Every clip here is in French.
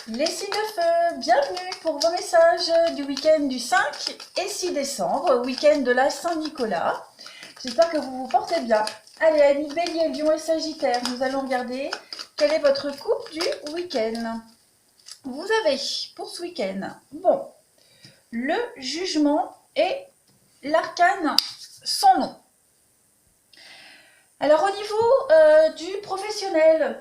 Les signes de feu, bienvenue pour vos messages du week-end du 5 et 6 décembre, week-end de la Saint-Nicolas. J'espère que vous vous portez bien. Allez, amis Bélier, Lion et Sagittaire, nous allons regarder quel est votre couple du week-end. Vous avez pour ce week-end, le jugement et l'arcane sans nom. Alors au niveau du professionnel,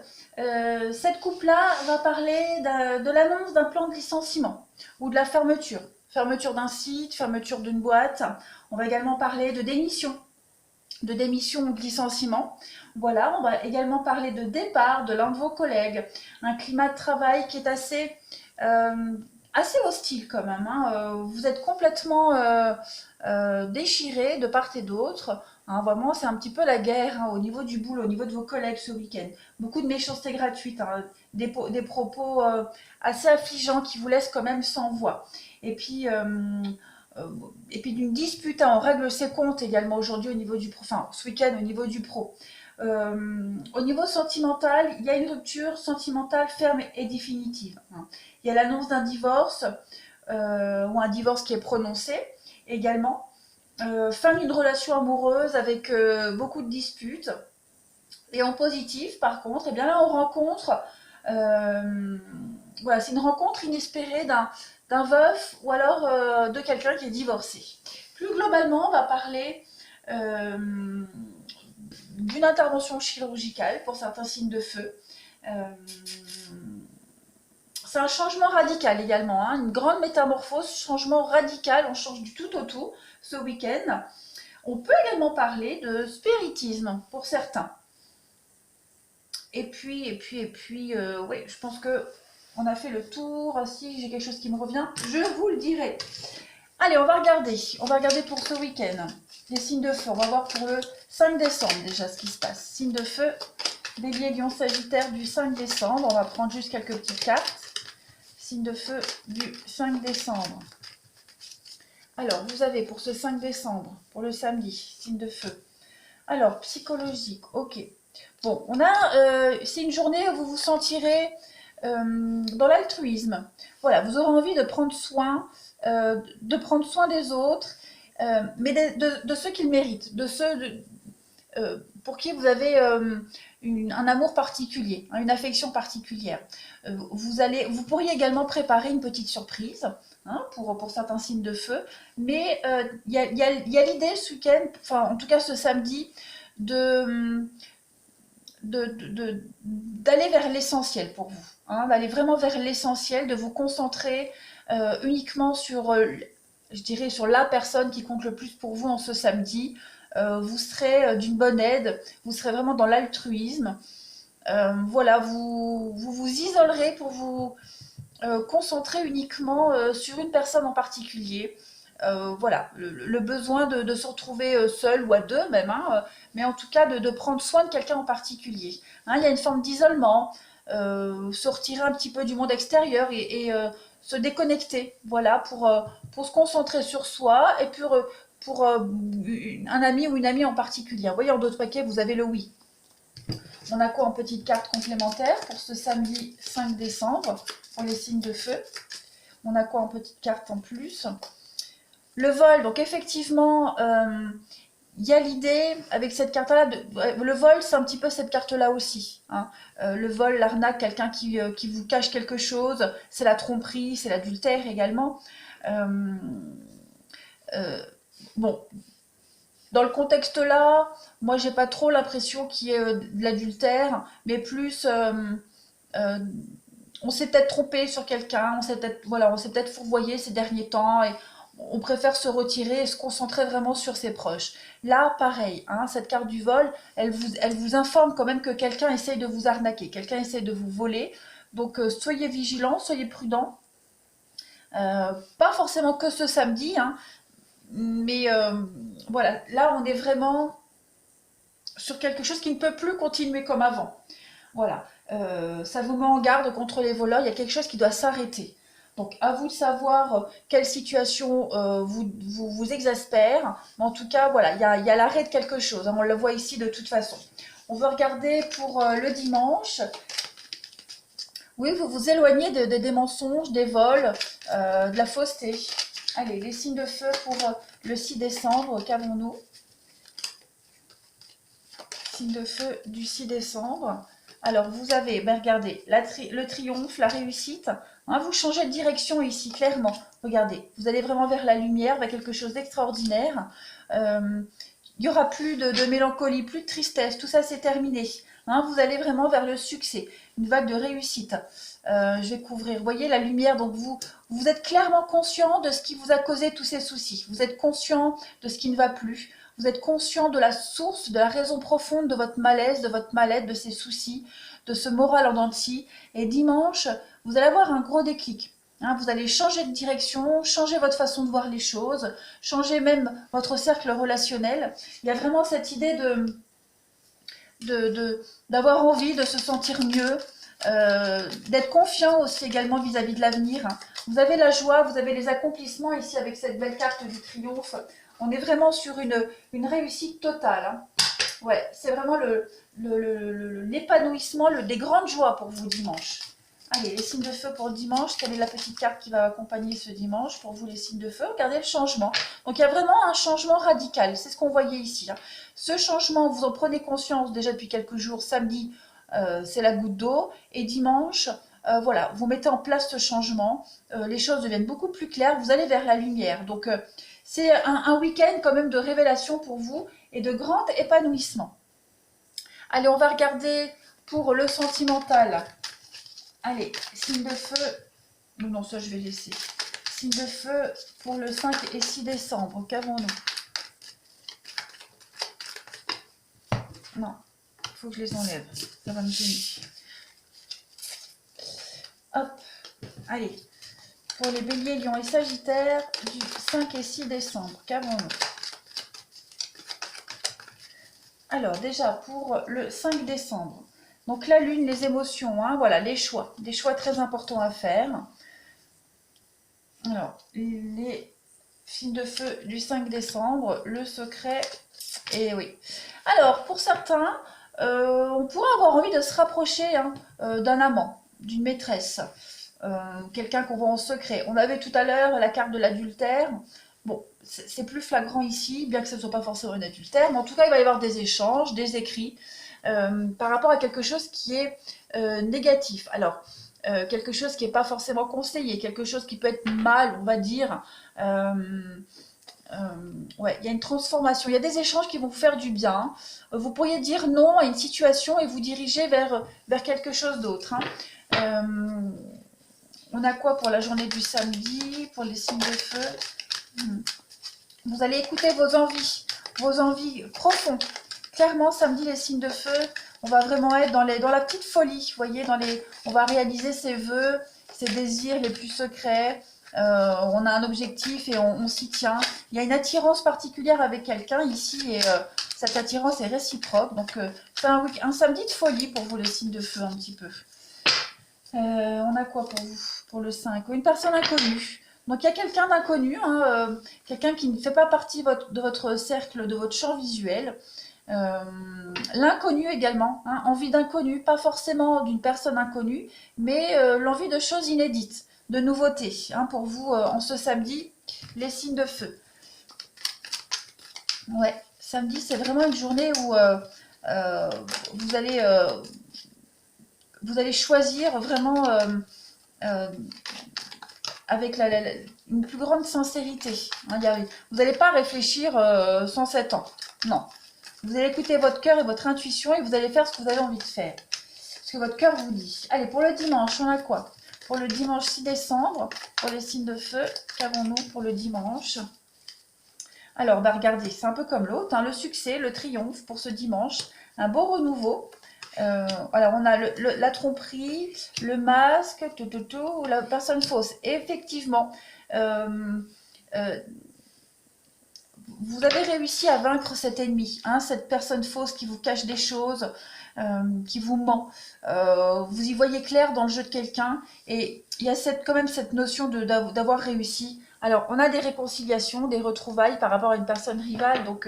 cette couple-là va parler de l'annonce d'un plan de licenciement ou de la fermeture. Fermeture d'un site, fermeture d'une boîte. On va également parler de démission ou de licenciement. Voilà, on va également parler de départ de l'un de vos collègues. Un climat de travail qui est assez hostile quand même. Vous êtes complètement déchirés de part et d'autre. Vraiment, c'est un petit peu la guerre au niveau du boulot, au niveau de vos collègues ce week-end. Beaucoup de méchanceté gratuite, des propos assez affligeants qui vous laissent quand même sans voix. Et puis d'une dispute, on règle ses comptes également aujourd'hui au niveau du pro, enfin ce week-end au niveau du pro. Au niveau sentimental, il y a une rupture sentimentale ferme et définitive. Il y a l'annonce d'un divorce ou un divorce qui est prononcé également. Fin d'une relation amoureuse avec beaucoup de disputes. Et en positif, par contre, bien là on rencontre, c'est une rencontre inespérée d'un veuf ou alors de quelqu'un qui est divorcé. Plus globalement, on va parler d'une intervention chirurgicale pour certains signes de feu. C'est un changement radical également, une grande métamorphose, changement radical, on change du tout au tout ce week-end. On peut également parler de spiritisme pour certains. Et puis, oui, je pense que on a fait le tour. Si j'ai quelque chose qui me revient, je vous le dirai. Allez, on va regarder pour ce week-end les signes de feu. On va voir pour le 5 décembre déjà ce qui se passe. Signes de feu, Bélier, Lion, Sagittaire du 5 décembre. On va prendre juste quelques petites cartes. Signes de feu du 5 décembre. Alors, vous avez pour ce 5 décembre, pour le samedi, signe de feu. Alors, psychologique, ok. Bon, c'est une journée où vous vous sentirez dans l'altruisme. Voilà, vous aurez envie de prendre soin des autres, mais de ceux qu'ils méritent, de ceux pour qui vous avez un amour particulier, une affection particulière. Vous pourriez également préparer une petite surprise pour certains signes de feu, mais il y a l'idée ce week-end, enfin en tout cas ce samedi, d'aller vers l'essentiel pour vous, d'aller vraiment vers l'essentiel, de vous concentrer uniquement sur, je dirais, sur la personne qui compte le plus pour vous en ce samedi. Vous serez d'une bonne aide, vous serez vraiment dans l'altruisme. Voilà, vous isolerez pour vous concentrer uniquement sur une personne en particulier. Voilà, le besoin de se retrouver seul ou à deux même, mais en tout cas de prendre soin de quelqu'un en particulier. Il y a une forme d'isolement, se retirer un petit peu du monde extérieur et se déconnecter, voilà, pour se concentrer sur soi et pour un ami ou une amie en particulier. Vous voyez, en d'autres paquets, vous avez le oui. On a quoi en petite carte complémentaire pour ce samedi 5 décembre pour les signes de feu? On a quoi en petite carte en plus? Le vol, donc effectivement, il y a l'idée avec cette carte-là, le vol c'est un petit peu cette carte-là aussi. Le vol, l'arnaque, quelqu'un qui vous cache quelque chose, c'est la tromperie, c'est l'adultère également. Bon, dans le contexte là, moi j'ai pas trop l'impression qu'il y ait de l'adultère, mais plus on s'est peut-être trompé sur quelqu'un, on s'est peut-être fourvoyé ces derniers temps et on préfère se retirer et se concentrer vraiment sur ses proches. Là, pareil, cette carte du vol, elle vous informe quand même que quelqu'un essaye de vous arnaquer, quelqu'un essaye de vous voler. Donc soyez vigilants, soyez prudents. Pas forcément que ce samedi, mais voilà, là on est vraiment sur quelque chose qui ne peut plus continuer comme avant. Voilà, ça vous met en garde contre les voleurs, il y a quelque chose qui doit s'arrêter. Donc à vous de savoir quelle situation vous exaspère, mais en tout cas voilà, il y a l'arrêt de quelque chose, on le voit ici de toute façon. On va regarder pour le dimanche. Oui, vous vous éloignez des mensonges, des vols, de la fausseté. Allez, les signes de feu pour le 6 décembre, qu'avons-nous? Signe de feu du 6 décembre. Alors, vous avez, ben regardez, le triomphe, la réussite. Hein, vous changez de direction ici, clairement. Regardez, vous allez vraiment vers la lumière, vers quelque chose d'extraordinaire. Il n'y aura plus de mélancolie, plus de tristesse, tout ça c'est terminé. Hein, vous allez vraiment vers le succès, une vague de réussite. Je vais couvrir, vous voyez la lumière, donc vous êtes clairement conscient de ce qui vous a causé tous ces soucis. Vous êtes conscient de ce qui ne va plus. Vous êtes conscient de la source, de la raison profonde de votre malaise, de votre mal-être, de ces soucis, de ce moral en dents de scie. Et dimanche, vous allez avoir un gros déclic. Hein, vous allez changer de direction, changer votre façon de voir les choses, changer même votre cercle relationnel. Il y a vraiment cette idée d'avoir envie de se sentir mieux, d'être confiant aussi également vis-à-vis de l'avenir. Vous avez la joie, vous avez les accomplissements ici avec cette belle carte du triomphe. On est vraiment sur une réussite totale. Hein. Ouais, c'est vraiment l'épanouissement, des grandes joies pour vous dimanche. Allez, les signes de feu pour le dimanche. Quelle est la petite carte qui va accompagner ce dimanche pour vous, les signes de feu? Regardez le changement. Donc, il y a vraiment un changement radical. C'est ce qu'on voyait ici. Hein. Ce changement, vous en prenez conscience déjà depuis quelques jours. Samedi, c'est la goutte d'eau. Et dimanche, voilà, vous mettez en place ce changement. Les choses deviennent beaucoup plus claires. Vous allez vers la lumière. Donc, c'est un week-end quand même de révélation pour vous et de grand épanouissement. Allez, on va regarder pour le sentimental. Allez, signe de feu. Non, ça je vais laisser. Signe de feu pour le 5 et 6 décembre. Qu'avons-nous? Non, il faut que je les enlève. Ça va me gêner. Hop, allez. Pour les béliers, lions et sagittaires du 5 et 6 décembre. Qu'avons-nous? Alors, déjà, pour le 5 décembre. Donc, la lune, les émotions, hein, voilà, les choix. Des choix très importants à faire. Alors, les signes de feu du 5 décembre, le secret, et oui. Alors, pour certains, on pourrait avoir envie de se rapprocher hein, d'un amant, d'une maîtresse, quelqu'un qu'on voit en secret. On avait tout à l'heure la carte de l'adultère. Bon, c'est plus flagrant ici, bien que ce ne soit pas forcément un adultère, mais en tout cas, il va y avoir des échanges, des écrits, par rapport à quelque chose qui est négatif. Alors, quelque chose qui n'est pas forcément conseillé, quelque chose qui peut être mal, on va dire. Ouais, il y a une transformation, il y a des échanges qui vont vous faire du bien. Vous pourriez dire non à une situation et vous diriger vers quelque chose d'autre. Hein. On a quoi pour la journée du samedi, pour les signes de feu? Vous allez écouter vos envies profondes. Clairement, samedi, les signes de feu, on va vraiment être dans la petite folie. Vous voyez, on va réaliser ses vœux, ses désirs les plus secrets. On a un objectif et on s'y tient. Il y a une attirance particulière avec quelqu'un ici et cette attirance est réciproque. Donc, c'est un samedi de folie pour vous, les signes de feu, un petit peu. On a quoi pour vous, pour le 5? Une personne inconnue. Donc, il y a quelqu'un d'inconnu, hein, quelqu'un qui ne fait pas partie de votre cercle, de votre champ visuel. L'inconnu également, hein, envie d'inconnu, pas forcément d'une personne inconnue, mais l'envie de choses inédites, de nouveautés. Hein, pour vous, en ce samedi, les signes de feu. Ouais, samedi, c'est vraiment une journée où vous allez choisir vraiment avec une plus grande sincérité. Hein, vous n'allez pas réfléchir sans 7 ans. Non. Vous allez écouter votre cœur et votre intuition et vous allez faire ce que vous avez envie de faire. Ce que votre cœur vous dit. Allez, pour le dimanche, on a quoi? Pour le dimanche 6 décembre, pour les signes de feu, qu'avons-nous pour le dimanche? Alors, bah regardez, c'est un peu comme l'autre. Hein, le succès, le triomphe pour ce dimanche. Un beau renouveau. Alors, on a la tromperie, le masque, tout, la personne fausse. Et effectivement, vous avez réussi à vaincre cet ennemi, hein, cette personne fausse qui vous cache des choses, qui vous ment. Vous y voyez clair dans le jeu de quelqu'un et il y a quand même cette notion d'avoir réussi. Alors, on a des réconciliations, des retrouvailles par rapport à une personne rivale, donc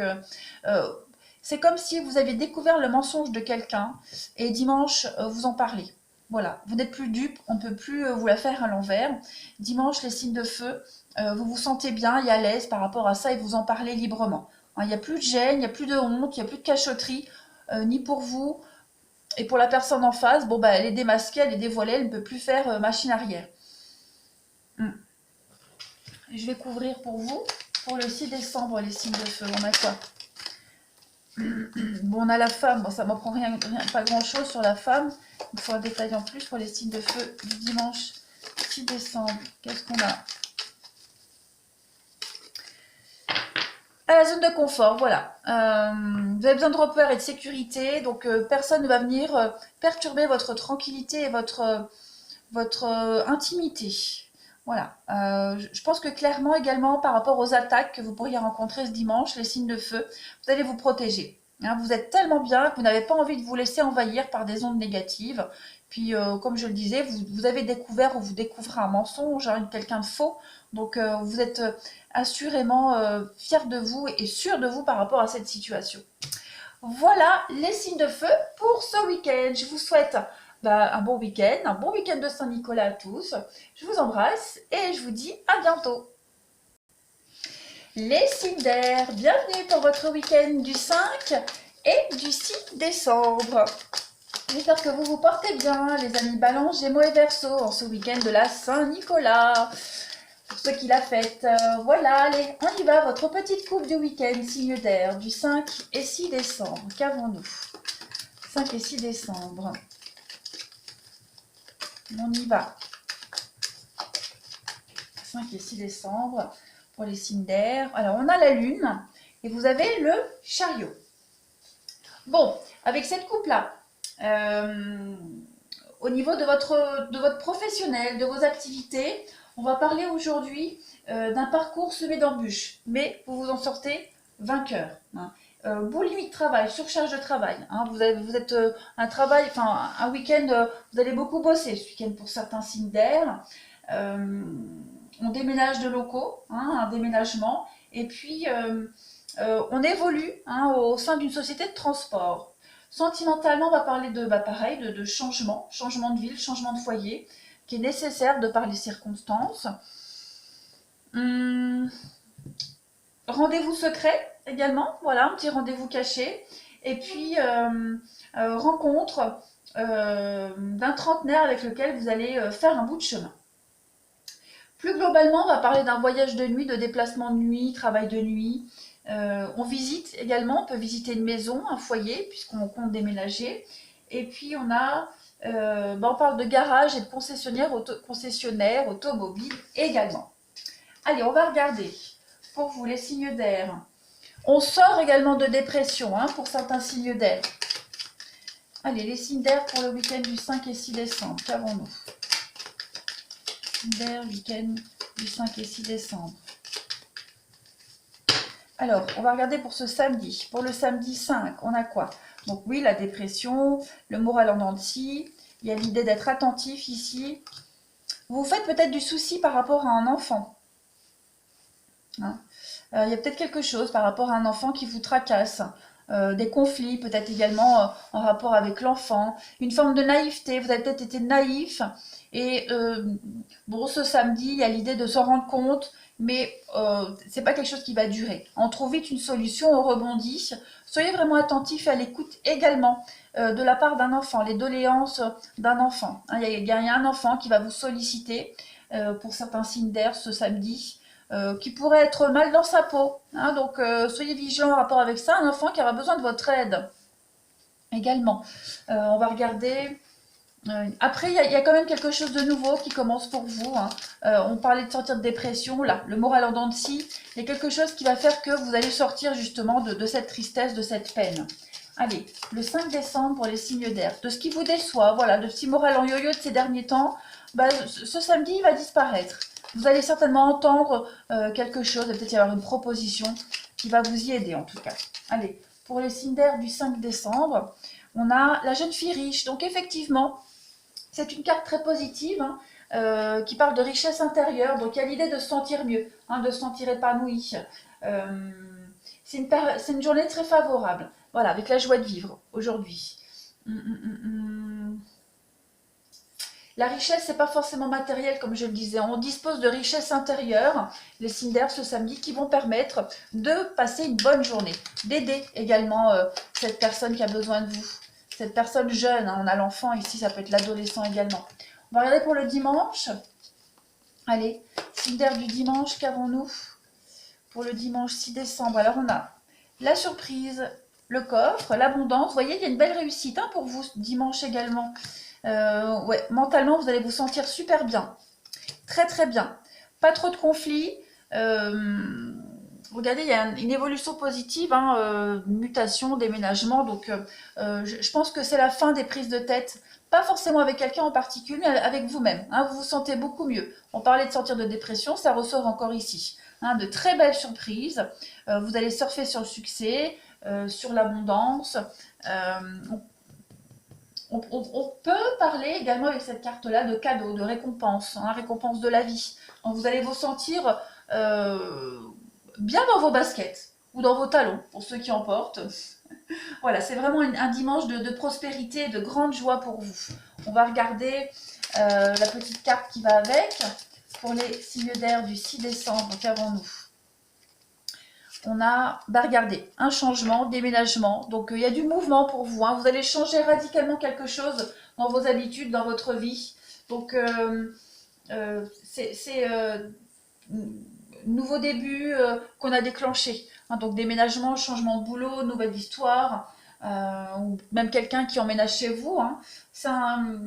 c'est comme si vous aviez découvert le mensonge de quelqu'un et dimanche, vous en parlez. Voilà, vous n'êtes plus dupe, on ne peut plus vous la faire à l'envers. Dimanche, les signes de feu, vous vous sentez bien et à l'aise par rapport à ça et vous en parlez librement. Hein, il n'y a plus de gêne, il n'y a plus de honte, il n'y a plus de cachotterie, ni pour vous. Et pour la personne en face, bon bah elle est démasquée, elle est dévoilée, elle ne peut plus faire machine arrière. Je vais couvrir pour vous, pour le 6 décembre, les signes de feu. On a quoi? Bon, on a la femme, bon, ça m'en prend pas grand chose sur la femme. Il faut un détail en plus pour les signes de feu du dimanche 6 décembre. Qu'est-ce qu'on a? À la zone de confort, voilà. Vous avez besoin de repères et de sécurité, donc personne ne va venir perturber votre tranquillité et votre intimité. Voilà. Je pense que clairement également par rapport aux attaques que vous pourriez rencontrer ce dimanche, les signes de feu, vous allez vous protéger. Hein, vous êtes tellement bien que vous n'avez pas envie de vous laisser envahir par des ondes négatives. Puis, comme je le disais, vous avez découvert ou vous découvrez un mensonge, hein, quelqu'un de faux. Donc, vous êtes assurément fier de vous et sûr de vous par rapport à cette situation. Voilà les signes de feu pour ce week-end. Je vous souhaite un bon week-end de Saint-Nicolas à tous. Je vous embrasse et je vous dis à bientôt. Les signes d'air, bienvenue pour votre week-end du 5 et du 6 décembre. J'espère que vous vous portez bien, les amis Balance, Gémeaux et Verseaux, en ce week-end de la Saint-Nicolas. Pour ceux qui la fêtent, voilà, allez, on y va, votre petite coupe du week-end, signe d'air, du 5 et 6 décembre. Qu'avons-nous? 5 et 6 décembre. On y va. 5 et 6 décembre pour les signes d'air. Alors, on a la lune et vous avez le chariot. Bon, avec cette coupe-là, au niveau de votre professionnel, de vos activités, on va parler aujourd'hui d'un parcours semé d'embûches, mais vous vous en sortez vainqueur. Hein. Beau limite de travail, surcharge de travail. Hein. Vous êtes un week-end, vous allez beaucoup bosser ce week-end pour certains signes d'air. On déménage de locaux, hein, un déménagement, et puis on évolue hein, au sein d'une société de transport. Sentimentalement, on va parler de changement de ville, changement de foyer, qui est nécessaire de par les circonstances. Rendez-vous secret également, voilà, un petit rendez-vous caché. Et puis, rencontre d'un trentenaire avec lequel vous allez faire un bout de chemin. Plus globalement, on va parler d'un voyage de nuit, de déplacement de nuit, travail de nuit. On visite également, on peut visiter une maison, un foyer, puisqu'on compte déménager. Et puis on parle de garage et de concessionnaire automobile également. Allez, on va regarder pour vous les signes d'air. On sort également de dépression hein, pour certains signes d'air. Allez, les signes d'air pour le week-end du 5 et 6 décembre. Qu'avons-nous? Signes d'air, week-end du 5 et 6 décembre. Alors, on va regarder pour ce samedi. Pour le samedi 5, on a quoi? Donc oui, la dépression, le moral en dents de scie. Il y a l'idée d'être attentif ici. Vous faites peut-être du souci par rapport à un enfant. Hein, il y a peut-être quelque chose par rapport à un enfant qui vous tracasse. Des conflits, peut-être également en rapport avec l'enfant. Une forme de naïveté. Vous avez peut-être été naïf. Et bon, ce samedi, il y a l'idée de s'en rendre compte. Mais c'est pas quelque chose qui va durer. On trouve vite une solution, on rebondit. Soyez vraiment attentifs à l'écoute également de la part d'un enfant, les doléances d'un enfant. Hein, il y a un enfant qui va vous solliciter pour certains signes d'air ce samedi, qui pourrait être mal dans sa peau. Hein, donc soyez vigilants en rapport avec ça, un enfant qui aura besoin de votre aide également. On va regarder... Après, il y a quand même quelque chose de nouveau qui commence pour vous. Hein. On parlait de sortir de dépression, là, le moral en dents de scie. Il y a quelque chose qui va faire que vous allez sortir justement de cette tristesse, de cette peine. Allez, le 5 décembre pour les signes d'air. De ce qui vous déçoit, voilà, de ce petit moral en yo-yo de ces derniers temps, ce samedi, il va disparaître. Vous allez certainement entendre quelque chose, peut-être y avoir une proposition qui va vous y aider en tout cas. Allez, pour les signes d'air du 5 décembre, on a la jeune fille riche. Donc effectivement, c'est une carte très positive hein, qui parle de richesse intérieure. Donc il y a l'idée de se sentir mieux, hein, de se sentir épanoui. C'est une journée très favorable. Voilà, avec la joie de vivre aujourd'hui. La richesse, c'est pas forcément matériel, comme je le disais. On dispose de richesses intérieures, les signes d'air ce samedi, qui vont permettre de passer une bonne journée, d'aider également cette personne qui a besoin de vous. Cette personne jeune, hein, on a l'enfant ici, ça peut être l'adolescent également. On va regarder pour le dimanche. Allez, signe d'air du dimanche, qu'avons-nous pour le dimanche 6 décembre? Alors on a la surprise, le coffre, l'abondance. Vous voyez, il y a une belle réussite hein, pour vous dimanche également. Ouais, mentalement, vous allez vous sentir super bien. Très très bien. Pas trop de conflits. Regardez, il y a une évolution positive, hein, mutation, déménagement. Donc, je pense que c'est la fin des prises de tête. Pas forcément avec quelqu'un en particulier, mais avec vous-même. Hein, vous vous sentez beaucoup mieux. On parlait de sortir de dépression, ça ressort encore ici. Hein, de très belles surprises. Vous allez surfer sur le succès, sur l'abondance. On peut parler également avec cette carte-là de cadeaux, de récompenses, hein, récompense de la vie. Donc vous allez vous sentir bien dans vos baskets ou dans vos talons, pour ceux qui en portent. Voilà, c'est vraiment un dimanche de prospérité, de grande joie pour vous. On va regarder la petite carte qui va avec pour les signes d'air du 6 décembre. Qu'avons-nous? On a, bah regardez, un changement, déménagement. Donc, il y a du mouvement pour vous. Hein. Vous allez changer radicalement quelque chose dans vos habitudes, dans votre vie. Donc, c'est nouveau début qu'on a déclenché. Hein. Donc, déménagement, changement de boulot, nouvelle histoire. Ou même quelqu'un qui emménage chez vous. Hein. C'est un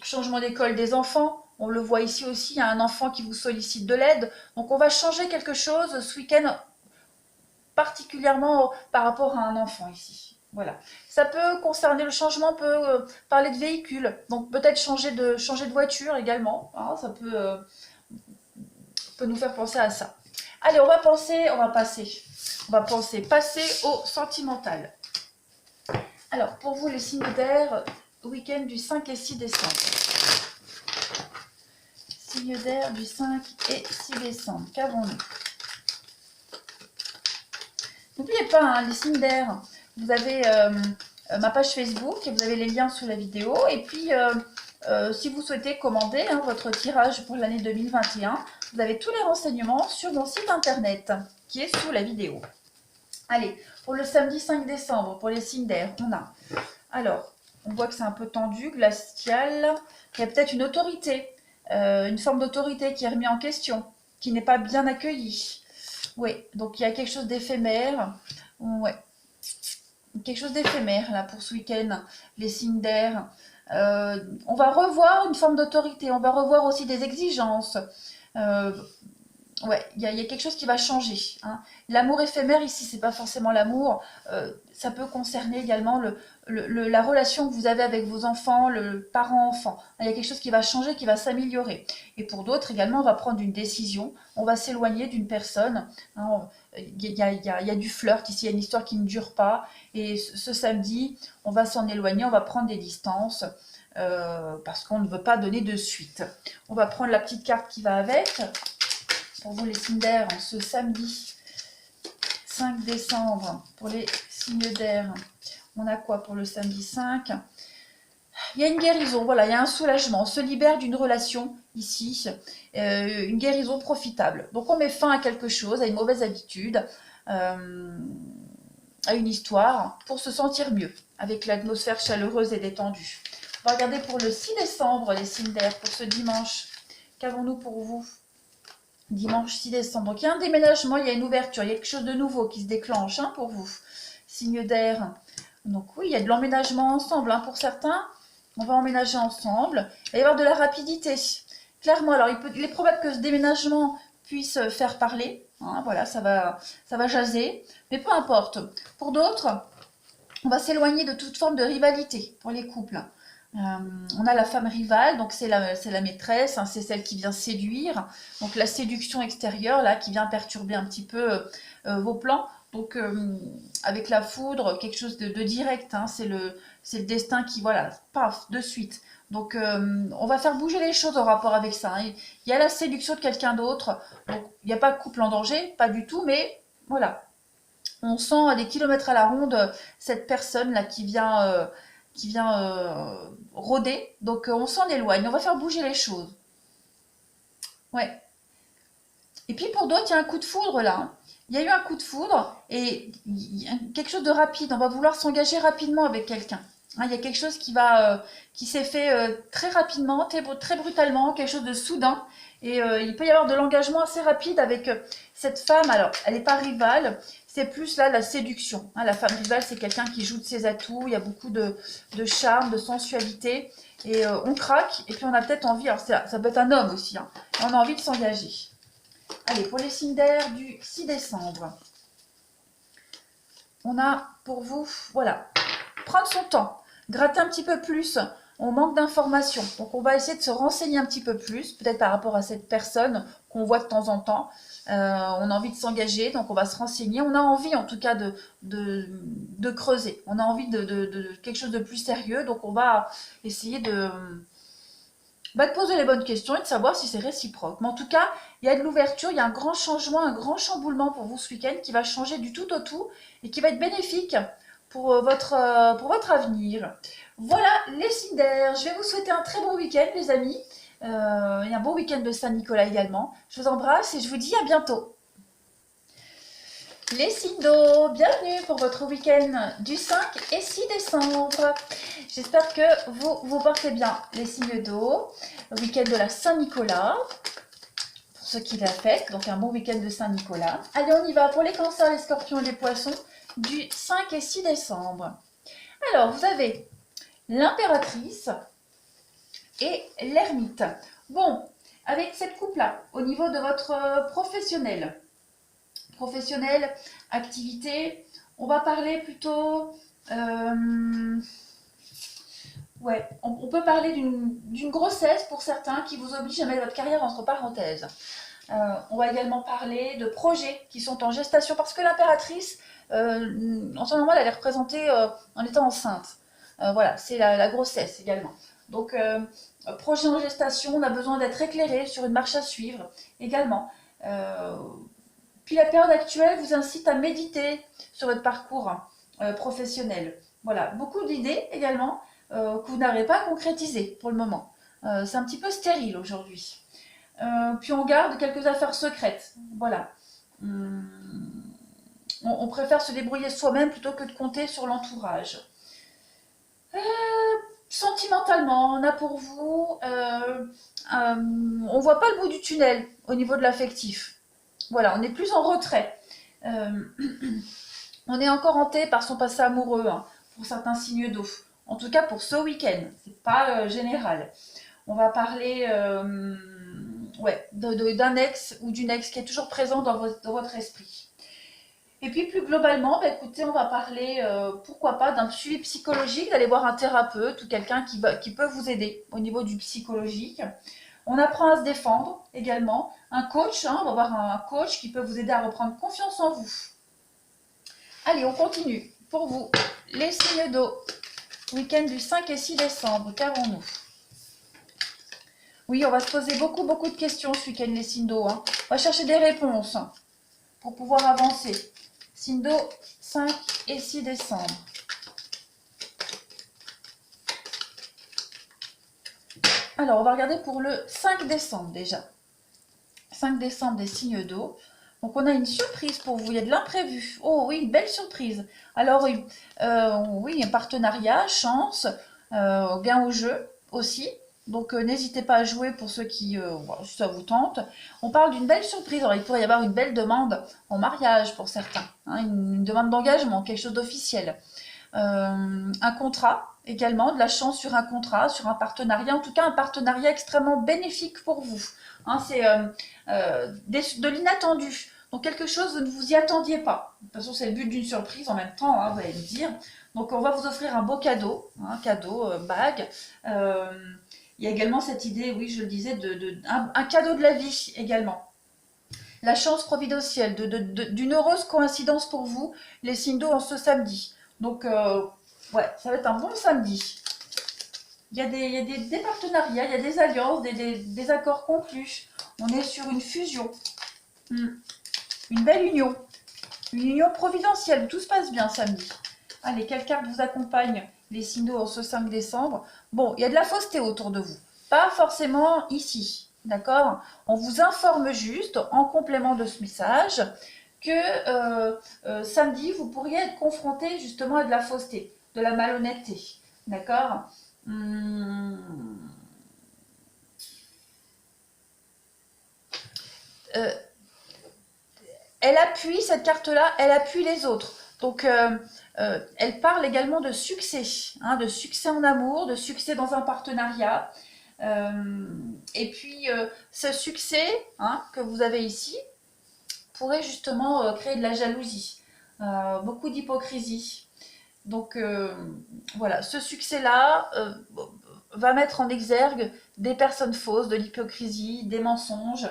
changement d'école des enfants. On le voit ici aussi, il y a un enfant qui vous sollicite de l'aide. Donc, on va changer quelque chose ce week-end, particulièrement par rapport à un enfant ici. Voilà. Ça peut concerner le changement, peut parler de véhicule, donc peut-être changer de voiture également. Hein, ça peut nous faire penser à ça. Allez, on va passer au sentimental. Alors, pour vous, les signes d'air, week-end du 5 et 6 décembre. Signes d'air du 5 et 6 décembre. Qu'avons-nous? N'oubliez pas, hein, les signes d'air, vous avez ma page Facebook et vous avez les liens sous la vidéo. Et puis, si vous souhaitez commander hein, votre tirage pour l'année 2021, vous avez tous les renseignements sur mon site internet qui est sous la vidéo. Allez, pour le samedi 5 décembre, pour les signes d'air, on a... Alors, on voit que c'est un peu tendu, glacial. Il y a peut-être une autorité, une forme d'autorité qui est remise en question, qui n'est pas bien accueillie. Oui, donc il y a quelque chose d'éphémère. Ouais, quelque chose d'éphémère là pour ce week-end, les signes d'air. On va revoir une forme d'autorité, on va revoir aussi des exigences. Ouais, il y a quelque chose qui va changer. Hein. L'amour éphémère ici, c'est pas forcément l'amour. Ça peut concerner également la relation que vous avez avec vos enfants, le parent-enfant. Il y a quelque chose qui va changer, qui va s'améliorer. Et pour d'autres également, on va prendre une décision. On va s'éloigner d'une personne. Hein. Il y a du flirt ici, il y a une histoire qui ne dure pas. Et ce samedi, on va s'en éloigner, on va prendre des distances. Parce qu'on ne veut pas donner de suite. On va prendre la petite carte qui va avec. Pour vous les signes d'air, ce samedi 5 décembre, pour les signes d'air, on a quoi pour le samedi 5? Il y a une guérison, voilà, il y a un soulagement, on se libère d'une relation ici, une guérison profitable. Donc on met fin à quelque chose, à une mauvaise habitude, à une histoire, pour se sentir mieux, avec l'atmosphère chaleureuse et détendue. On va regarder pour le 6 décembre, les signes d'air, pour ce dimanche. Qu'avons-nous pour vous? Dimanche 6 décembre. Donc il y a un déménagement, il y a une ouverture, il y a quelque chose de nouveau qui se déclenche hein, pour vous. Signe d'air. Donc oui, il y a de l'emménagement ensemble hein, pour certains. On va emménager ensemble. Il va y avoir de la rapidité. Clairement, alors il est probable que ce déménagement puisse faire parler. Hein, voilà, ça va jaser. Mais peu importe. Pour d'autres, on va s'éloigner de toute forme de rivalité pour les couples. On a la femme rivale, donc c'est la maîtresse, hein, c'est celle qui vient séduire. Donc la séduction extérieure, là, qui vient perturber un petit peu vos plans. Donc avec la foudre, quelque chose de direct, hein, c'est le destin qui, voilà, paf, de suite. Donc on va faire bouger les choses en rapport avec ça. Hein. Il y a la séduction de quelqu'un d'autre, donc il n'y a pas de couple en danger, pas du tout, mais voilà. On sent à des kilomètres à la ronde cette personne-là qui vient rôder. Donc on s'en éloigne, on va faire bouger les choses. Ouais. Et puis pour d'autres, il y a un coup de foudre là, hein. Il y a eu un coup de foudre et quelque chose de rapide. On va vouloir s'engager rapidement avec quelqu'un. Hein, il y a quelque chose qui s'est fait très rapidement, très brutalement, quelque chose de soudain. Et il peut y avoir de l'engagement assez rapide avec cette femme. Alors, elle n'est pas rivale, c'est plus là la séduction. Hein, la femme rivale, c'est quelqu'un qui joue de ses atouts. Il y a beaucoup de charme, de sensualité. Et on craque. Et puis on a peut-être envie, alors ça peut être un homme aussi, hein, et on a envie de s'engager. Allez, pour les signes d'air du 6 décembre, on a pour vous, voilà, prendre son temps, gratter un petit peu plus, on manque d'informations. Donc on va essayer de se renseigner un petit peu plus, peut-être par rapport à cette personne qu'on voit de temps en temps. On a envie de s'engager, donc on va se renseigner. On a envie en tout cas de creuser. On a envie de quelque chose de plus sérieux, donc on va essayer de poser les bonnes questions et de savoir si c'est réciproque. Mais en tout cas, il y a de l'ouverture, il y a un grand changement, un grand chamboulement pour vous ce week-end qui va changer du tout au tout et qui va être bénéfique pour votre avenir. Voilà les signes d'air. Je vais vous souhaiter un très bon week-end les amis. Et un bon week-end de Saint-Nicolas également. Je vous embrasse et je vous dis à bientôt. Les signes d'eau, bienvenue pour votre week-end du 5 et 6 décembre. J'espère que vous vous portez bien. Les signes d'eau, week-end de la Saint-Nicolas, pour ceux qui l'affectent, donc un bon week-end de Saint-Nicolas. Allez, on y va pour les cancers, les scorpions et les poissons du 5 et 6 décembre. Alors, vous avez l'impératrice et l'ermite. Bon, avec cette coupe-là, au niveau de votre professionnel, activité, on va parler plutôt, ouais, on peut parler d'une grossesse pour certains qui vous oblige à mettre votre carrière entre parenthèses. On va également parler de projets qui sont en gestation parce que l'impératrice, en ce moment, elle est représentée en étant enceinte. Voilà, c'est la grossesse également. Donc, projet en gestation, on a besoin d'être éclairé sur une marche à suivre également. Puis la période actuelle vous incite à méditer sur votre parcours professionnel. Voilà, beaucoup d'idées également que vous n'arrivez pas à concrétiser pour le moment. C'est un petit peu stérile aujourd'hui. Puis on garde quelques affaires secrètes. Voilà. On préfère se débrouiller soi-même plutôt que de compter sur l'entourage. Sentimentalement, on a pour vous, on voit pas le bout du tunnel au niveau de l'affectif. Voilà, on est plus en retrait. On est encore hanté par son passé amoureux, hein, pour certains signes d'eau. En tout cas pour ce week-end, c'est pas général. On va parler ouais, d'un ex ou d'une ex qui est toujours présent dans votre esprit. Et puis plus globalement, bah, écoutez, on va parler, pourquoi pas, d'un suivi psychologique, d'aller voir un thérapeute ou quelqu'un qui peut vous aider au niveau du psychologique. On apprend à se défendre également. Un coach, hein, on va voir un coach qui peut vous aider à reprendre confiance en vous. Allez, on continue. Pour vous, les signes d'eau, week-end du 5 et 6 décembre, qu'avons-nous? Oui, on va se poser beaucoup de questions ce week-end, les signes d'eau. Hein. On va chercher des réponses pour pouvoir avancer. Signes d'eau, 5 et 6 décembre. Alors, on va regarder pour le 5 décembre déjà. 5 décembre des signes d'eau. Donc, on a une surprise pour vous. Il y a de l'imprévu. Oh oui, une belle surprise. Alors, oui, un partenariat, chance, gain au jeu aussi. Donc, n'hésitez pas à jouer pour ceux qui, si ça vous tente. On parle d'une belle surprise. Alors, il pourrait y avoir une belle demande en mariage pour certains. Hein, une demande d'engagement, quelque chose d'officiel. Un contrat également, de la chance sur un contrat, sur un partenariat, en tout cas un partenariat extrêmement bénéfique pour vous. Hein, c'est de l'inattendu, donc quelque chose vous ne vous y attendiez pas. De toute façon, c'est le but d'une surprise en même temps, hein, vous allez me dire. Donc on va vous offrir un beau cadeau, un cadeau, bague. Il y a également cette idée, oui, je le disais, un cadeau de la vie également. La chance providentielle, d'une heureuse coïncidence pour vous, les signes d'eau en ce samedi. Donc, ouais, ça va être un bon samedi. Il y a des partenariats, il y a des alliances, des accords conclus. On est sur une fusion. Une belle union. Une union providentielle où tout se passe bien samedi. Allez, quelle carte vous accompagne les signes d'eau en ce 5 décembre. Bon, il y a de la fausseté autour de vous. Pas forcément ici, d'accord? On vous informe juste, en complément de ce message, que samedi, vous pourriez être confronté justement à de la fausseté, de la malhonnêteté, d'accord? Elle appuie, cette carte-là, elle appuie les autres. Donc, elle parle également de succès, hein, de succès en amour, de succès dans un partenariat. Et puis, ce succès hein, que vous avez ici pourrait justement créer de la jalousie, beaucoup d'hypocrisie. Donc, voilà, ce succès-là va mettre en exergue des personnes fausses, de l'hypocrisie, des mensonges.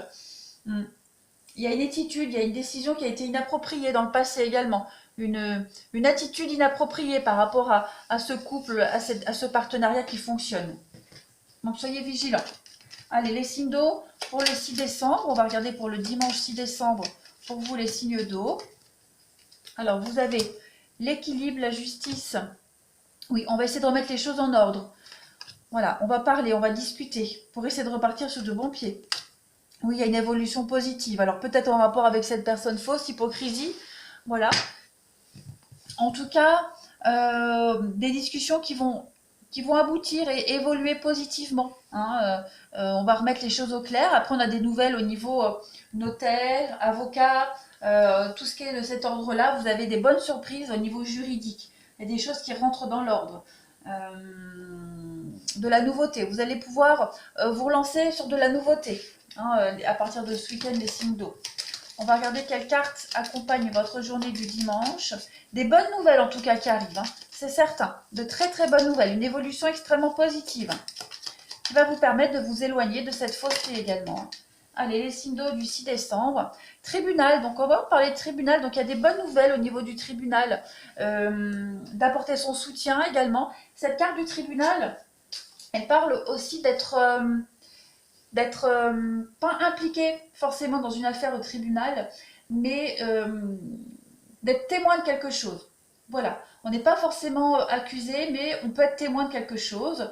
Il y a une attitude, il y a une décision qui a été inappropriée dans le passé également. Une attitude inappropriée par rapport à ce couple, à ce partenariat qui fonctionne. Donc soyez vigilants. Allez, les signes d'eau pour le 6 décembre. On va regarder pour le dimanche 6 décembre pour vous les signes d'eau. Alors vous avez l'équilibre, la justice. Oui, on va essayer de remettre les choses en ordre. Voilà, on va parler, on va discuter pour essayer de repartir sur de bons pieds. Oui, il y a une évolution positive. Alors peut-être en rapport avec cette personne fausse, hypocrisie. Voilà. En tout cas, des discussions qui vont aboutir et évoluer positivement. Hein. On va remettre les choses au clair. Après, on a des nouvelles au niveau notaire, avocat, tout ce qui est de cet ordre-là. Vous avez des bonnes surprises au niveau juridique. Il y a des choses qui rentrent dans l'ordre. De la nouveauté. Vous allez pouvoir vous relancer sur de la nouveauté hein, à partir de ce week-end des signes d'eau. On va regarder quelle carte accompagne votre journée du dimanche. Des bonnes nouvelles en tout cas qui arrivent, hein, c'est certain. De très très bonnes nouvelles, une évolution extrêmement positive hein, qui va vous permettre de vous éloigner de cette fausseté également. Allez, les signes d'eau du 6 décembre. Tribunal, donc on va parler de tribunal. Donc il y a des bonnes nouvelles au niveau du tribunal, d'apporter son soutien également. Cette carte du tribunal, elle parle aussi d'être pas impliqué forcément dans une affaire au tribunal, mais d'être témoin de quelque chose. Voilà, on n'est pas forcément accusé, mais on peut être témoin de quelque chose.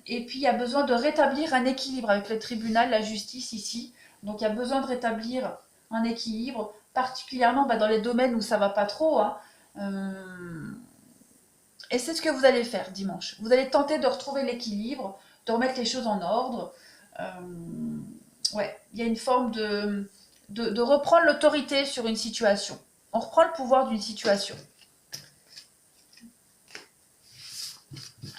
Et puis il y a besoin de rétablir un équilibre avec le tribunal, la justice ici. Donc il y a besoin de rétablir un équilibre, particulièrement dans les domaines où ça va pas trop. Hein. Et c'est ce que vous allez faire dimanche. Vous allez tenter de retrouver l'équilibre, de remettre les choses en ordre. Ouais, il y a une forme de reprendre l'autorité sur une situation. On reprend le pouvoir d'une situation.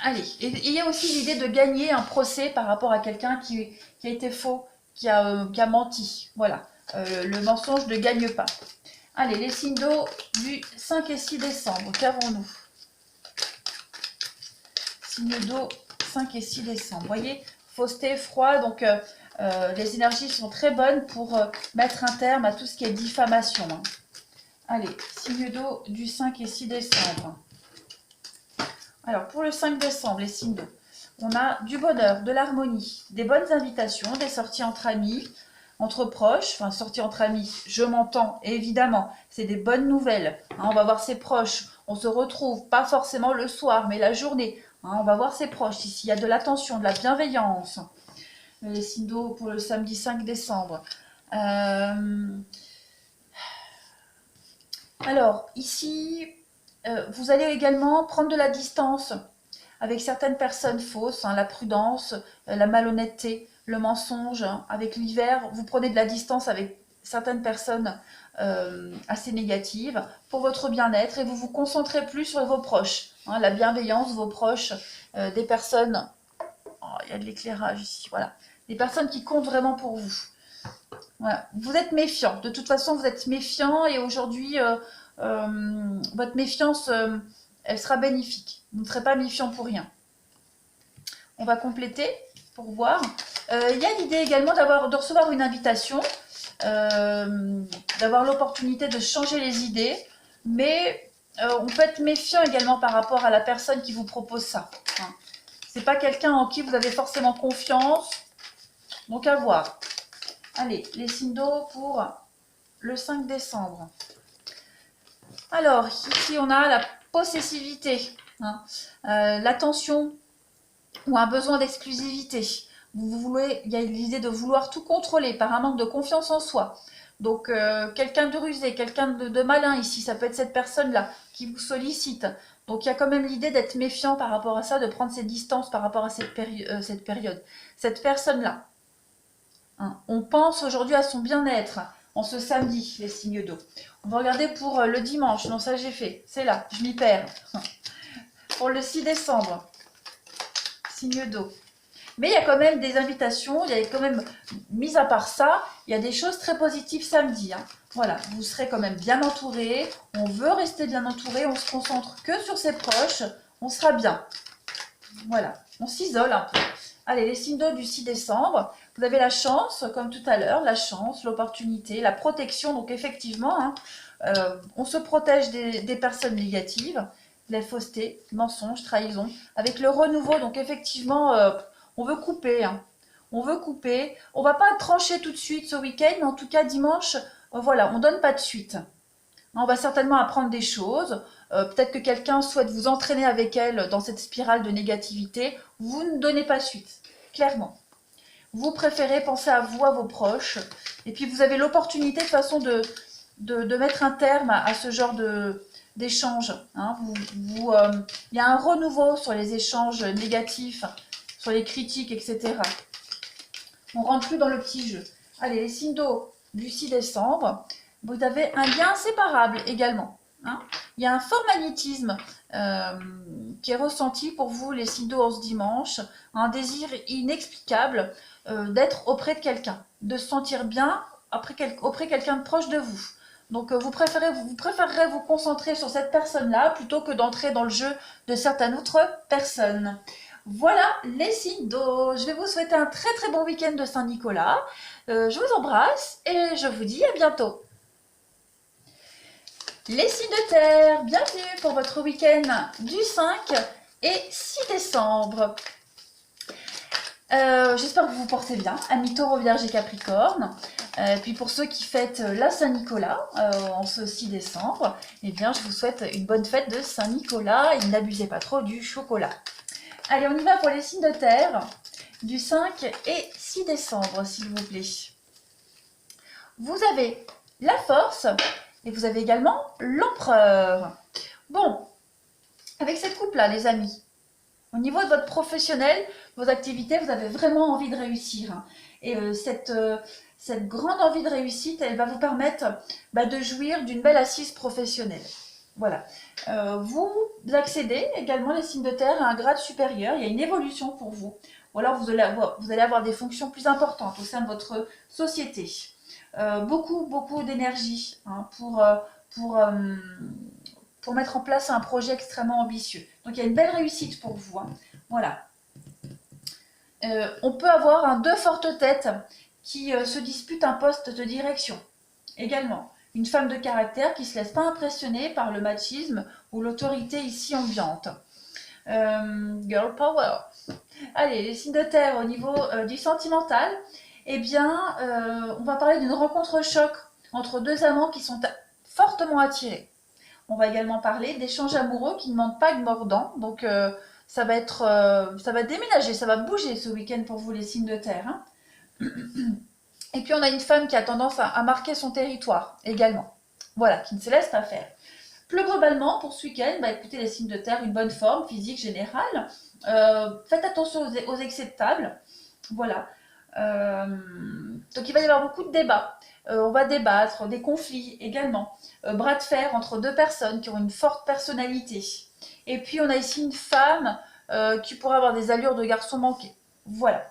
Allez, et il y a aussi l'idée de gagner un procès par rapport à quelqu'un qui a été faux, qui a menti. Voilà, le mensonge ne gagne pas. Allez, les signes d'eau du 5 et 6 décembre, qu'avons-nous? Signes d'eau 5 et 6 décembre, vous voyez, fausseté, froid, donc les énergies sont très bonnes pour mettre un terme à tout ce qui est diffamation. Hein. Allez, signes d'eau du 5 et 6 décembre. Alors, pour le 5 décembre, les signes d'eau, on a du bonheur, de l'harmonie, des bonnes invitations, des sorties entre amis, entre proches, enfin sorties entre amis, je m'entends, évidemment, c'est des bonnes nouvelles. Hein, on va voir ses proches, on se retrouve, pas forcément le soir, mais la journée. Hein, on va voir ses proches ici, il y a de l'attention, de la bienveillance. Les signes d'eau pour le samedi 5 décembre. Alors, ici, vous allez également prendre de la distance avec certaines personnes fausses, hein, la prudence, la malhonnêteté, le mensonge. Hein, avec l'hiver, vous prenez de la distance avec certaines personnes assez négatives pour votre bien-être et vous vous concentrez plus sur vos proches. Hein, la bienveillance, vos proches, des personnes... Oh, il y a de l'éclairage ici, voilà. Des personnes qui comptent vraiment pour vous. Voilà. Vous êtes méfiant. De toute façon, vous êtes méfiant et aujourd'hui, votre méfiance, elle sera bénéfique. Vous ne serez pas méfiant pour rien. On va compléter pour voir. Il y a l'idée également de recevoir une invitation, d'avoir l'opportunité de changer les idées, mais on peut être méfiant également par rapport à la personne qui vous propose ça. Hein. C'est pas quelqu'un en qui vous avez forcément confiance, donc à voir. Allez, les signes d'eau pour le 5 décembre. Alors, ici, on a la possessivité. hein. L'attention ou un besoin d'exclusivité. Il y a l'idée de vouloir tout contrôler par un manque de confiance en soi. Donc, quelqu'un de rusé, quelqu'un de malin ici, ça peut être cette personne-là qui vous sollicite. Donc, il y a quand même l'idée d'être méfiant par rapport à ça, de prendre ses distances par rapport à cette période. Cette personne-là, hein, on pense aujourd'hui à son bien-être en ce samedi, les signes d'eau. On va regarder pour le dimanche. Non, ça j'ai fait. C'est là, je m'y perds. Pour le 6 décembre, signe d'eau. Mais il y a quand même des invitations, il y a quand même, mis à part ça, il y a des choses très positives samedi. Hein. Voilà, vous serez quand même bien entouré, on veut rester bien entouré, on se concentre que sur ses proches, on sera bien. Voilà, on s'isole un peu. Allez, les signes d'eau du 6 décembre, vous avez la chance, comme tout à l'heure, la chance, l'opportunité, la protection. Donc effectivement, hein, on se protège des personnes négatives, la fausseté, mensonge, trahison, avec le renouveau. Donc effectivement, on veut couper. Hein. On veut couper. On ne va pas trancher tout de suite ce week-end, mais en tout cas dimanche, voilà, on ne donne pas de suite. On va certainement apprendre des choses. Peut-être que quelqu'un souhaite vous entraîner avec elle dans cette spirale de négativité. Vous ne donnez pas suite, clairement. Vous préférez penser à vous, à vos proches. Et puis vous avez l'opportunité de toute façon de mettre un terme à ce genre d'échange. Hein. Il y a un renouveau sur les échanges négatifs, sur les critiques, etc. On ne rentre plus dans le petit jeu. Allez, les signes d'eau du 6 décembre. Vous avez un lien inséparable également. Hein. Il y a un fort magnétisme qui est ressenti pour vous, les signes d'eau en ce dimanche. Un désir inexplicable d'être auprès de quelqu'un, de se sentir bien auprès de quelqu'un de proche de vous. Donc vous préférerez vous concentrer sur cette personne-là plutôt que d'entrer dans le jeu de certaines autres personnes. Voilà les signes d'eau. Je vais vous souhaiter un très très bon week-end de Saint-Nicolas. Je vous embrasse et je vous dis à bientôt. Les signes de terre, bienvenue pour votre week-end du 5 et 6 décembre. J'espère que vous vous portez bien, amis Taureau, Vierge et Capricorne. Puis pour ceux qui fêtent la Saint-Nicolas en ce 6 décembre, eh bien je vous souhaite une bonne fête de Saint-Nicolas et n'abusez pas trop du chocolat. Allez, on y va pour les signes de terre du 5 et 6 décembre, s'il vous plaît. Vous avez la force et vous avez également l'empereur. Bon, avec cette coupe-là, les amis, au niveau de votre professionnel, vos activités, vous avez vraiment envie de réussir. Et cette grande envie de réussite, elle va vous permettre de jouir d'une belle assise professionnelle. Voilà. Vous accédez également, les signes de terre, à un grade supérieur. Il y a une évolution pour vous. Ou alors vous allez avoir des fonctions plus importantes au sein de votre société. Beaucoup d'énergie pour mettre en place un projet extrêmement ambitieux. Donc il y a une belle réussite pour vous. Hein. Voilà. On peut avoir deux fortes têtes qui se disputent un poste de direction. Également, une femme de caractère qui ne se laisse pas impressionner par le machisme ou l'autorité ici ambiante. Girl power. Allez, les signes de terre au niveau du sentimental. Eh bien, on va parler d'une rencontre choc entre deux amants qui sont fortement attirés. On va également parler d'échanges amoureux qui ne manquent pas de mordant. Donc, ça va déménager, ça va bouger ce week-end pour vous, les signes de terre. Hein. Et puis, on a une femme qui a tendance à marquer son territoire également. Voilà, qui ne se laisse pas faire. Plus globalement, pour ce week-end, écoutez, les signes de terre, une bonne forme physique générale. Faites attention aux excès de table. Voilà. Donc, il va y avoir beaucoup de débats. On va débattre, des conflits également. Bras de fer entre deux personnes qui ont une forte personnalité. Et puis, on a ici une femme qui pourrait avoir des allures de garçon manqué. Voilà.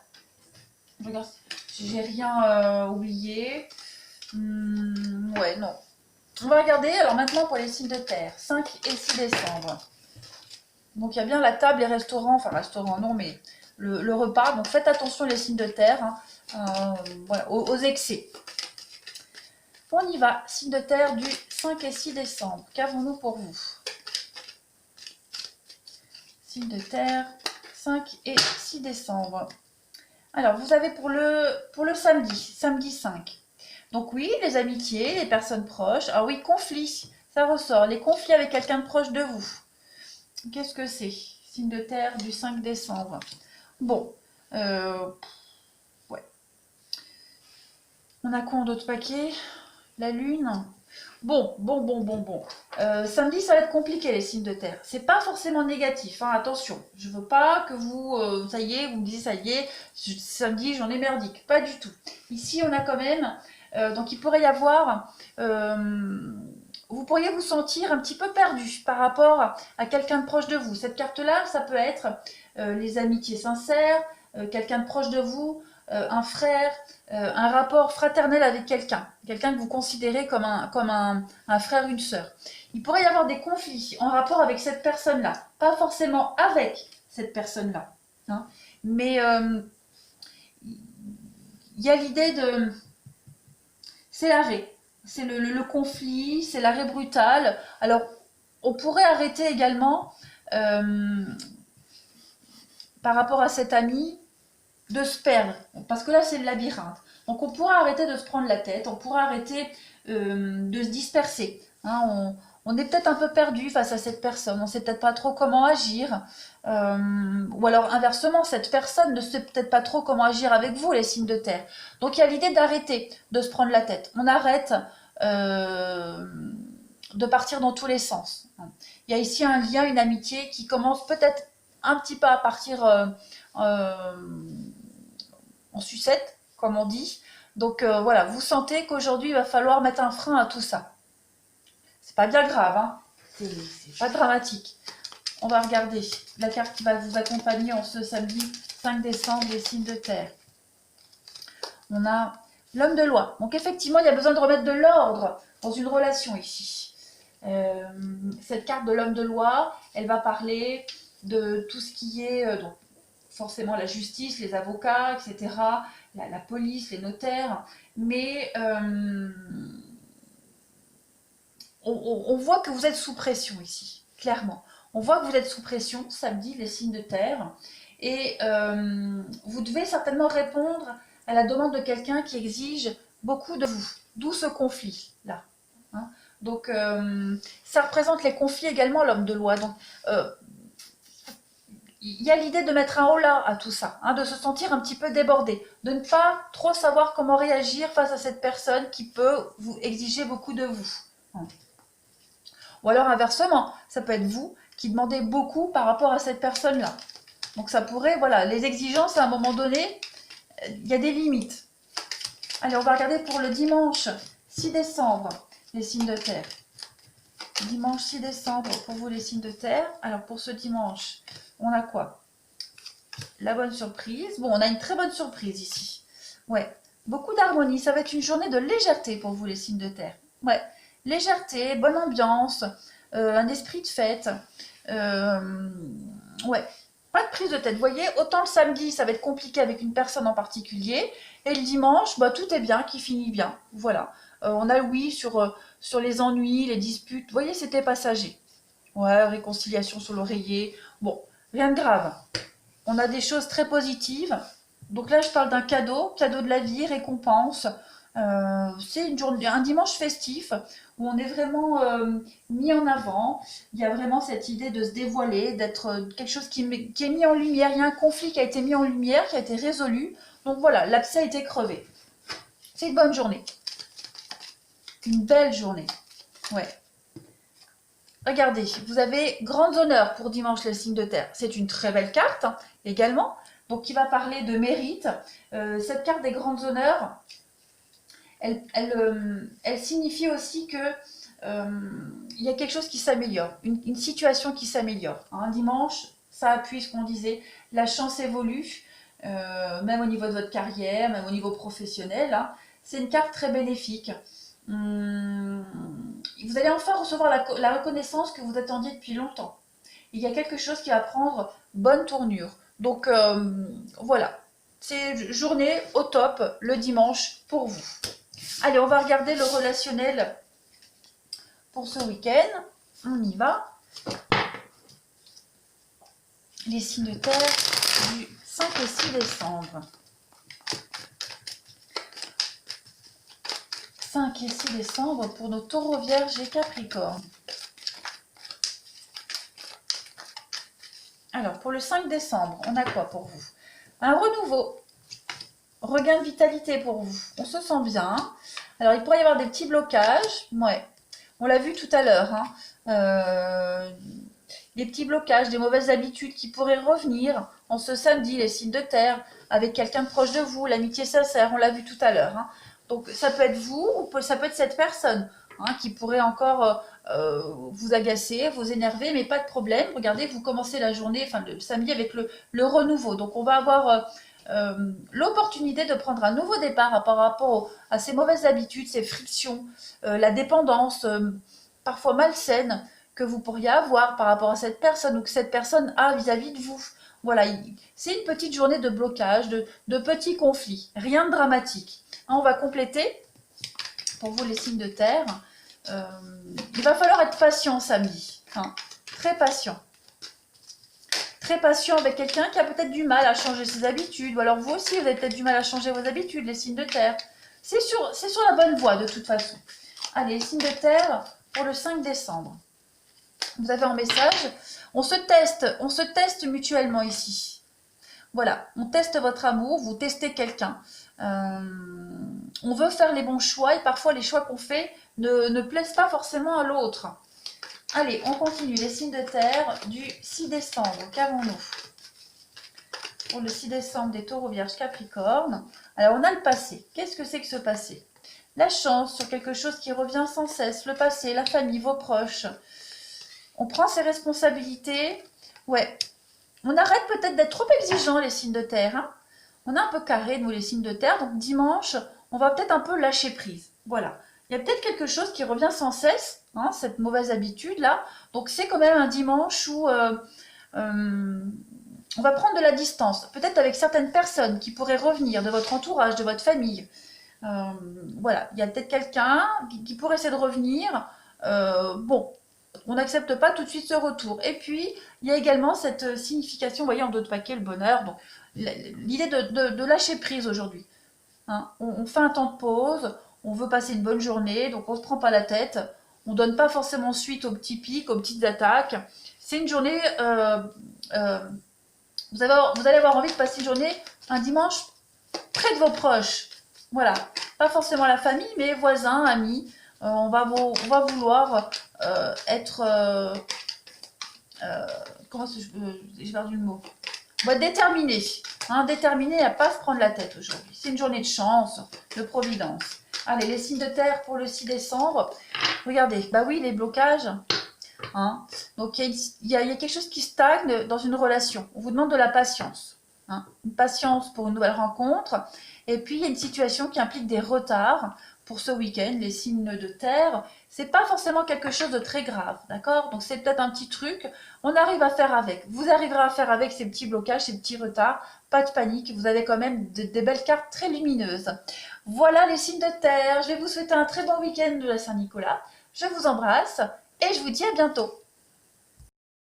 Je regarde si j'ai rien oublié. Ouais, non. On va regarder, alors maintenant pour les signes de terre, 5 et 6 décembre. Donc il y a bien la table, les restaurants, enfin restaurant non, mais le repas. Donc faites attention les signes de terre, hein, voilà, aux excès. On y va, signes de terre du 5 et 6 décembre. Qu'avons-nous pour vous? Signes de terre, 5 et 6 décembre. Alors vous avez pour le samedi 5. Donc oui, les amitiés, les personnes proches. Ah oui, conflits, ça ressort. Les conflits avec quelqu'un de proche de vous. Qu'est-ce que c'est? Signe de terre du 5 décembre. Bon, ouais. On a quoi en d'autres paquets? La lune. Bon. Samedi, ça va être compliqué les signes de terre. C'est pas forcément négatif, hein, attention. Je veux pas que vous, ça y est, vous me disiez ça y est, samedi j'en ai merdique. Pas du tout. Ici, on a quand même, donc il pourrait y avoir, vous pourriez vous sentir un petit peu perdu par rapport à quelqu'un de proche de vous. Cette carte-là, ça peut être les amitiés sincères, quelqu'un de proche de vous, un frère, un rapport fraternel avec quelqu'un, quelqu'un que vous considérez comme un frère, une sœur. Il pourrait y avoir des conflits en rapport avec cette personne-là, pas forcément avec cette personne-là, hein, mais il y a l'idée de... C'est l'arrêt, c'est le conflit, c'est l'arrêt brutal. Alors, on pourrait arrêter également, par rapport à cet ami, de se perdre, parce que là c'est le labyrinthe. Donc on pourra arrêter de se prendre la tête, on pourra arrêter de se disperser. Hein, on est peut-être un peu perdu face à cette personne, on ne sait peut-être pas trop comment agir. Ou alors inversement, cette personne ne sait peut-être pas trop comment agir avec vous, les signes de terre. Donc il y a l'idée d'arrêter de se prendre la tête. On arrête de partir dans tous les sens. Il y a ici un lien, une amitié qui commence peut-être un petit peu à partir... en sucette, comme on dit. Donc voilà, vous sentez qu'aujourd'hui, il va falloir mettre un frein à tout ça. C'est pas bien grave, hein, c'est pas dramatique. On va regarder la carte qui va vous accompagner en ce samedi 5 décembre, les signes de terre. On a l'homme de loi. Donc effectivement, il y a besoin de remettre de l'ordre dans une relation ici. Cette carte de l'homme de loi, elle va parler de tout ce qui est... donc, forcément la justice, les avocats, etc., la police, les notaires, mais on voit que vous êtes sous pression ici, clairement. On voit que vous êtes sous pression, samedi, les signes de terre, et vous devez certainement répondre à la demande de quelqu'un qui exige beaucoup de vous, d'où ce conflit-là. Hein. Donc, ça représente les conflits également, l'homme de loi. Donc, il y a l'idée de mettre un holà à tout ça, hein, de se sentir un petit peu débordé, de ne pas trop savoir comment réagir face à cette personne qui peut vous exiger beaucoup de vous. Ou alors inversement, ça peut être vous qui demandez beaucoup par rapport à cette personne-là. Donc ça pourrait, voilà, les exigences à un moment donné, il y a des limites. Allez, on va regarder pour le dimanche 6 décembre, les signes de terre. Dimanche 6 décembre pour vous les signes de terre. Alors pour ce dimanche, on a quoi? La bonne surprise. Bon, on a une très bonne surprise ici. Ouais, beaucoup d'harmonie. Ça va être une journée de légèreté pour vous les signes de terre. Ouais, légèreté, bonne ambiance, un esprit de fête. Ouais, pas de prise de tête. Vous voyez, autant le samedi, ça va être compliqué avec une personne en particulier. Et le dimanche, bah, tout est bien, qui finit bien. Voilà. On a le oui sur les ennuis, les disputes. Vous voyez, c'était passager. Ouais, réconciliation sur l'oreiller. Bon, rien de grave. On a des choses très positives. Donc là, je parle d'un cadeau de la vie, récompense. C'est une journée, un dimanche festif où on est vraiment mis en avant. Il y a vraiment cette idée de se dévoiler, d'être quelque chose qui est mis en lumière. Il y a un conflit qui a été mis en lumière, qui a été résolu. Donc voilà, l'abcès a été crevé. C'est une bonne journée. Une belle journée. Ouais. Regardez, vous avez grands honneurs pour dimanche les signes de terre. C'est une très belle carte hein, également, donc qui va parler de mérite. Cette carte des grands honneurs, elle signifie aussi que il y a quelque chose qui s'améliore, une situation qui s'améliore. Un dimanche, ça appuie ce qu'on disait, la chance évolue, même au niveau de votre carrière, même au niveau professionnel. Hein. C'est une carte très bénéfique. Vous allez enfin recevoir la reconnaissance que vous attendiez depuis longtemps. Il y a quelque chose qui va prendre bonne tournure. Donc voilà, c'est journée au top le dimanche pour vous. Allez, on va regarder le relationnel pour ce week-end. On y va. Les signes de terre du 5 et 6 décembre. 5 et 6 décembre pour nos taureaux, vierges et capricornes. Alors, pour le 5 décembre, on a quoi pour vous? Un renouveau, regain de vitalité pour vous. On se sent bien. Alors, il pourrait y avoir des petits blocages. Ouais, on l'a vu tout à l'heure. Hein. Des petits blocages, des mauvaises habitudes qui pourraient revenir en ce samedi, les signes de terre, avec quelqu'un de proche de vous, l'amitié sincère, on l'a vu tout à l'heure. Hein. Donc, ça peut être vous ou ça peut être cette personne qui pourrait encore vous agacer, vous énerver, mais pas de problème. Regardez, vous commencez la journée, enfin le samedi avec le renouveau. Donc on va avoir l'opportunité de prendre un nouveau départ par rapport à ces mauvaises habitudes, ces frictions, la dépendance parfois malsaine que vous pourriez avoir par rapport à cette personne ou que cette personne a vis-à-vis de vous. Voilà, c'est une petite journée de blocage, de petits conflits, rien de dramatique. On va compléter, pour vous les signes de terre, il va falloir être patient samedi, très patient. Très patient avec quelqu'un qui a peut-être du mal à changer ses habitudes, ou alors vous aussi, vous avez peut-être du mal à changer vos habitudes, les signes de terre. C'est sur la bonne voie de toute façon. Allez, les signes de terre pour le 5 décembre. Vous avez un message, on se teste mutuellement ici. Voilà, on teste votre amour, vous testez quelqu'un. On veut faire les bons choix et parfois les choix qu'on fait ne plaisent pas forcément à l'autre. Allez, on continue. Les signes de terre du 6 décembre. Qu'avons-nous pour le 6 décembre des Taureaux, Vierges, Capricorne? Alors, on a le passé. Qu'est-ce que c'est que ce passé? La chance sur quelque chose qui revient sans cesse. Le passé, la famille, vos proches. On prend ses responsabilités. Ouais. On arrête peut-être d'être trop exigeants, les signes de terre. Hein. On est un peu carré, nous, les signes de terre. Donc, dimanche, on va peut-être un peu lâcher prise. Voilà. Il y a peut-être quelque chose qui revient sans cesse, cette mauvaise habitude-là. Donc, c'est quand même un dimanche où on va prendre de la distance. Peut-être avec certaines personnes qui pourraient revenir de votre entourage, de votre famille. Voilà. Il y a peut-être quelqu'un qui pourrait essayer de revenir. Bon. On n'accepte pas tout de suite ce retour. Et puis, il y a également cette signification, vous voyez, en dos de paquet, le bonheur. Donc, l'idée de lâcher prise aujourd'hui. On fait un temps de pause, on veut passer une bonne journée, donc on ne se prend pas la tête. On ne donne pas forcément suite aux petits pics, aux petites attaques. C'est une journée... vous allez avoir envie de passer une journée, un dimanche, près de vos proches. Voilà. Pas forcément la famille, mais voisins, amis. On va vouloir être... comment j'ai perdu le mot. On va être déterminé. Déterminé à ne pas se prendre la tête aujourd'hui. C'est une journée de chance, de providence. Allez, les signes de terre pour le 6 décembre. Regardez, bah oui, les blocages. Donc, il y a quelque chose qui stagne dans une relation. On vous demande de la patience. Une patience pour une nouvelle rencontre. Et puis, il y a une situation qui implique des retards. Pour ce week-end, les signes de terre, c'est pas forcément quelque chose de très grave, d'accord? Donc c'est peut-être un petit truc, on arrive à faire avec. Vous arriverez à faire avec ces petits blocages, ces petits retards, pas de panique, vous avez quand même des belles cartes très lumineuses. Voilà les signes de terre, je vais vous souhaiter un très bon week-end de la Saint-Nicolas, je vous embrasse et je vous dis à bientôt.